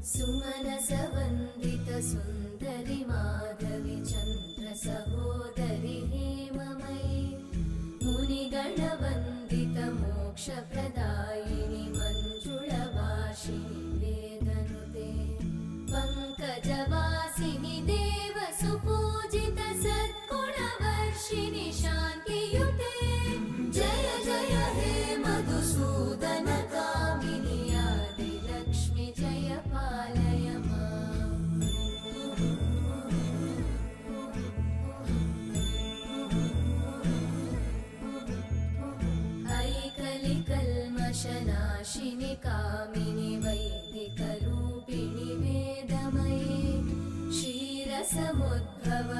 सुमनसवन्दित सुन्दरि माधवि चन्द्र सहोदरि हेममयि मुनिगणवन्दित मोक्षप्रदायिनि मञ्जुळभाषिणि वेदनुते पङ्कजवासिनि देवसुपूजित सद्गुणवर्षिणि शान्तियुते जय जय हे मधुसूदन कामिनि आदिलक्ष्मि जय पालय माम्। ऐकलिकल्मषनाशिनि कामिनि वैदिकरूपिणि वेदमये क्षीरसमुद्भव